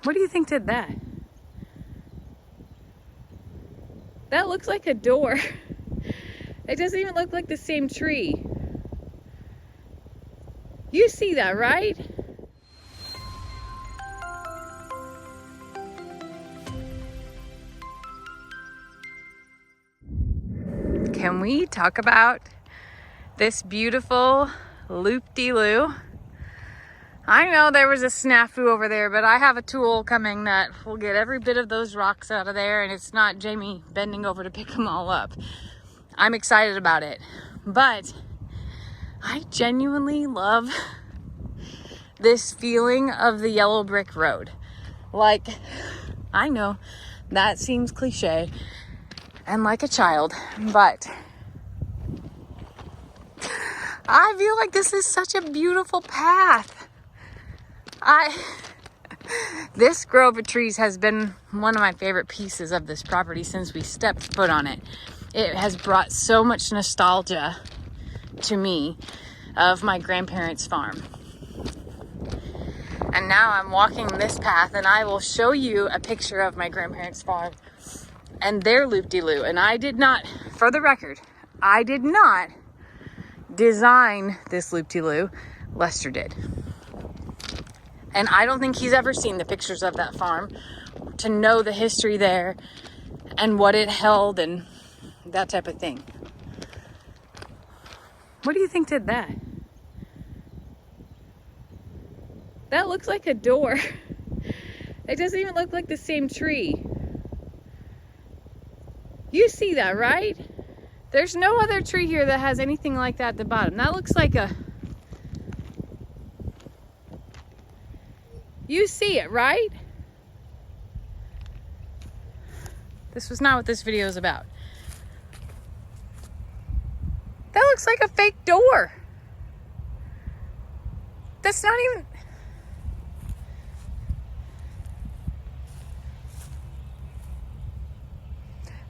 What do you think did that? That looks like a door. It doesn't even look like the same tree. You see that, right? Can we talk about this beautiful loop-de-loo? I know there was a snafu over there, but I have a tool coming that will get every bit of those rocks out of there, and it's not Jamie bending over to pick them all up. I'm excited about it, but I genuinely love this feeling of the yellow brick road. Like, I know that seems cliche and like a child, but I feel like this is such a beautiful path. This grove of trees has been one of my favorite pieces of this property since we stepped foot on it. It has brought so much nostalgia to me of my grandparents' farm. And now I'm walking this path, and I will show you a picture of my grandparents' farm and their loop-de-loo. And I did not, for the record, I did not design this loop-de-loo. Lester did. And I don't think he's ever seen the pictures of that farm to know the history there and what it held and that type of thing. What do you think did that? That looks like a door. It doesn't even look like the same tree. You see that, right? There's no other tree here that has anything like that at the bottom. That looks like a... You see it, right? This was not what this video is about. That looks like a fake door. That's not even...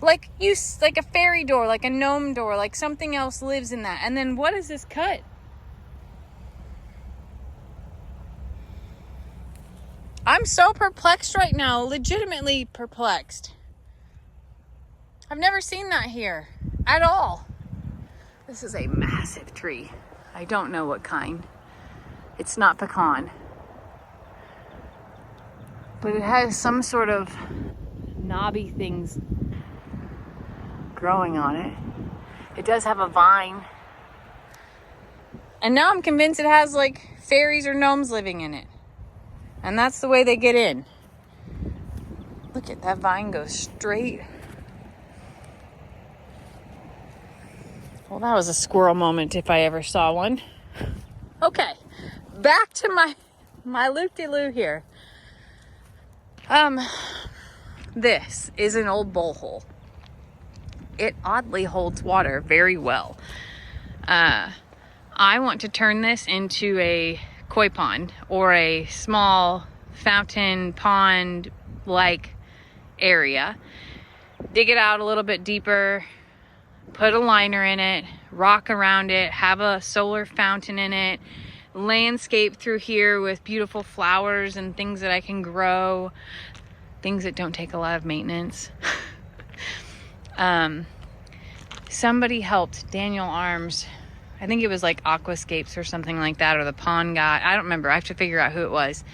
Like a fairy door, like a gnome door, like something else lives in that. And then what is this cut? I'm so perplexed right now, legitimately perplexed. I've never seen that here at all. This is a massive tree. I don't know what kind. It's not pecan. But it has some sort of knobby things growing on it. It does have a vine. And now I'm convinced it has like fairies or gnomes living in it. And that's the way they get in. Look at that vine go straight. Well, that was a squirrel moment if I ever saw one. Okay, back to my loop-de-loo here. This is an old bowl hole. It oddly holds water very well. I want to turn this into a koi pond or a small fountain pond like area. Dig it out a little bit deeper, put a liner in it, rock around it, have a solar fountain in it, landscape through here with beautiful flowers and things that I can grow, things that don't take a lot of maintenance. Somebody helped Daniel Arms, I think it was like Aquascapes or something like that, or the pond guy. I don't remember. I have to figure out who it was.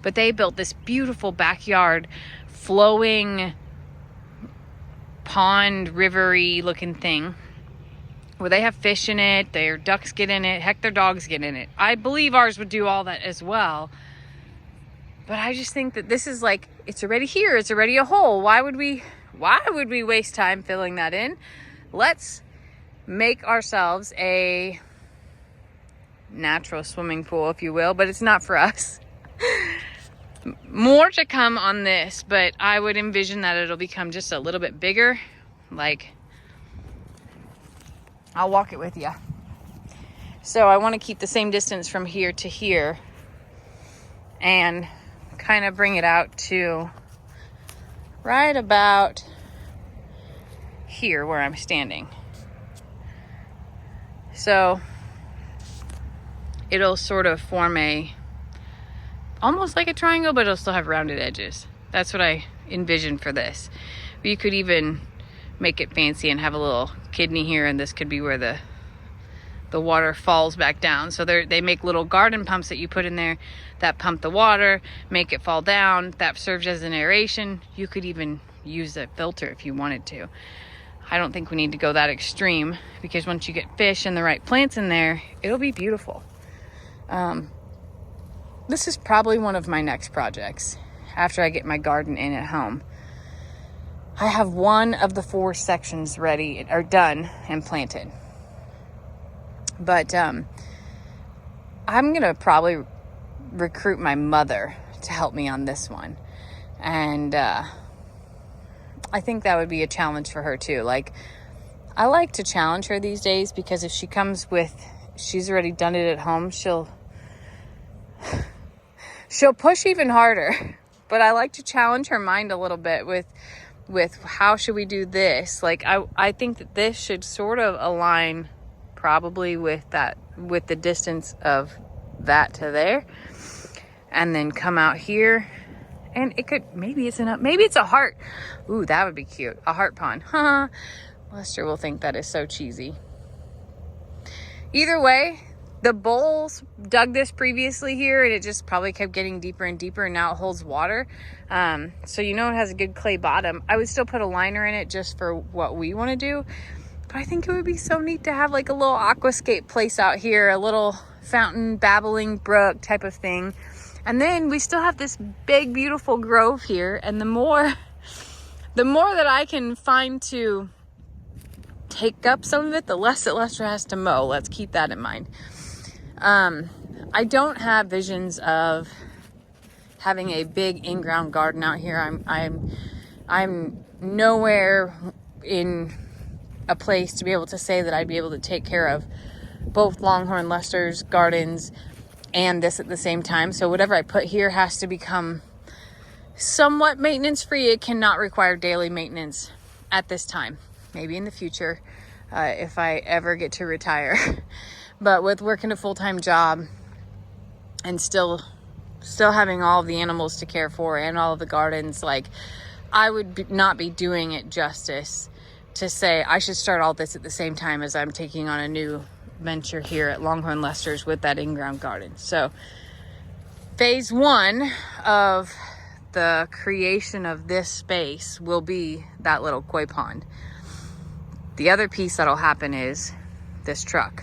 But they built this beautiful backyard, flowing pond, rivery looking thing where they have fish in it, their ducks get in it, heck, their dogs get in it. I believe ours would do all that as well. But I just think that this is like, it's already here. It's already a hole. Why would we waste time filling that in? Let's make ourselves a natural swimming pool, if you will, but it's not for us. More to come on this, but I would envision that it'll become just a little bit bigger. Like, I'll walk it with you. So I want to keep the same distance from here to here and kind of bring it out to right about here where I'm standing. So it'll sort of form a almost like a triangle, but it'll still have rounded edges. That's what I envisioned for this. But you could even make it fancy and have a little kidney here, and this could be where the water falls back down. So they make little garden pumps that you put in there that pump the water, make it fall down. That serves as an aeration. You could even use a filter if you wanted to. I don't think we need to go that extreme, because once you get fish and the right plants in there, it'll be beautiful. This is probably one of my next projects after I get my garden in at home. I have one of the 4 sections ready or done and planted. But I'm going to probably recruit my mother to help me on this one. And I think that would be a challenge for her too. Like, I like to challenge her these days, because if she comes with, she's already done it at home, she'll push even harder. But I like to challenge her mind a little bit with how should we do this? Like, I think that this should sort of align probably with the distance of that to there, and then come out here, and it could, maybe it's a heart. Ooh, that would be cute. A heart pond. Huh. Lester will think that is so cheesy. Either way, the bowls dug this previously here, and it just probably kept getting deeper and deeper, and now it holds water. So it has a good clay bottom. I would still put a liner in it just for what we want to do. But I think it would be so neat to have like a little aquascape place out here, a little fountain, babbling brook type of thing. And then we still have this big, beautiful grove here. And the more that I can find to take up some of it, the less that Lester has to mow. Let's keep that in mind. I don't have visions of having a big in-ground garden out here. I'm nowhere in a place to be able to say that I'd be able to take care of both Longhorn Lester's gardens and this at the same time. So whatever I put here has to become somewhat maintenance free. It cannot require daily maintenance at this time. Maybe in the future, if I ever get to retire. But with working a full-time job and still having all of the animals to care for and all of the gardens, like, I would not be doing it justice to say I should start all this at the same time as I'm taking on a new venture here at Longhorn Lester's with that in-ground garden. So phase 1 of the creation of this space will be that little koi pond. The other piece that'll happen is this truck.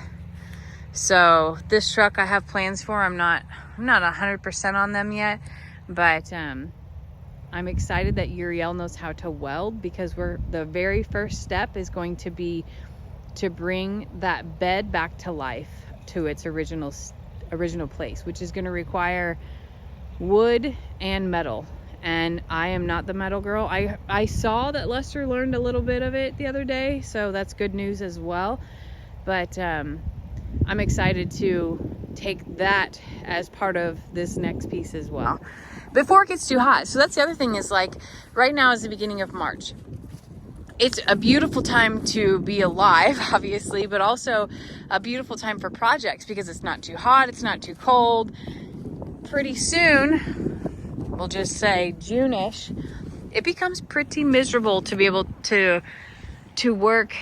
So this truck I have plans for. I'm not 100% on them yet, but I'm excited that Uriel knows how to weld, because the very first step is going to be to bring that bed back to life to its original place, which is going to require wood and metal. And I am not the metal girl. I saw that Lester learned a little bit of it the other day, so that's good news as well. But I'm excited to take that as part of this next piece as well, before it gets too hot. So that's the other thing, is like, right now is the beginning of March. It's a beautiful time to be alive, obviously, but also a beautiful time for projects, because it's not too hot, it's not too cold. Pretty soon, we'll just say June-ish, it becomes pretty miserable to be able to work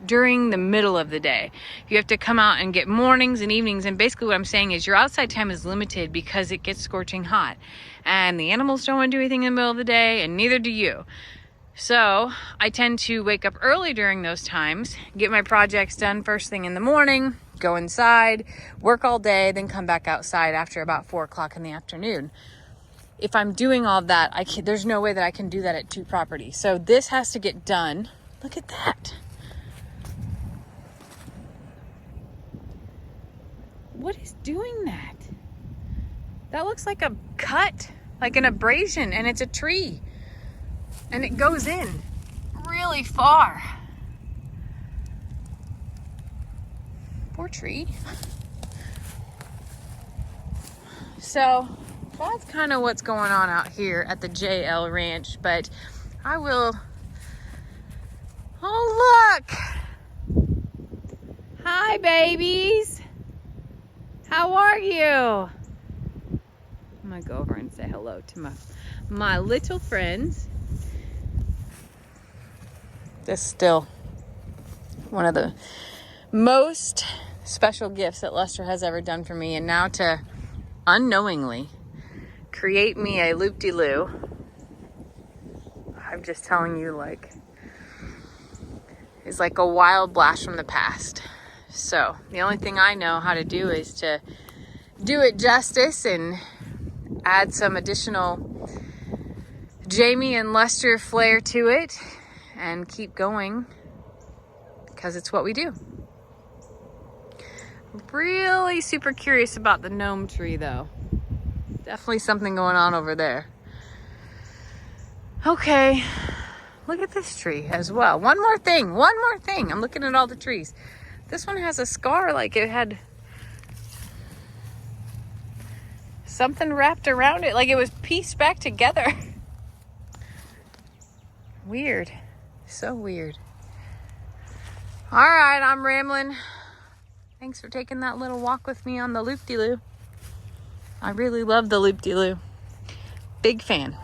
during the middle of the day. You have to come out and get mornings and evenings, and basically what I'm saying is your outside time is limited because it gets scorching hot, and the animals don't want to do anything in the middle of the day, and neither do you. So I tend to wake up early during those times, get my projects done first thing in the morning, go inside, work all day, then come back outside after about 4 o'clock in the afternoon. If I'm doing all that, there's no way that I can do that at 2 properties. So this has to get done. Look at that. What is doing that? That looks like a cut, like an abrasion, and it's a tree. And it goes in really far. Poor tree. So that's kind of what's going on out here at the JL Ranch, but I will... Oh, look! Hi, babies! How are you? I'm gonna go over and say hello to my little friends. This is still one of the most special gifts that Lester has ever done for me, and now to unknowingly create me a loop-de-loo. I'm just telling you, like, is like a wild blast from the past. So the only thing I know how to do is to do it justice and add some additional Jamie and Lester flair to it and keep going, because it's what we do. Really super curious about the gnome tree though. Definitely something going on over there. Okay, look at this tree as well. One more thing. I'm looking at all the trees. This one has a scar, like it had something wrapped around it, like it was pieced back together. Weird. So weird. All right, I'm rambling. Thanks for taking that little walk with me on the loop-de-loo. I really love the loop-de-loo. Big fan.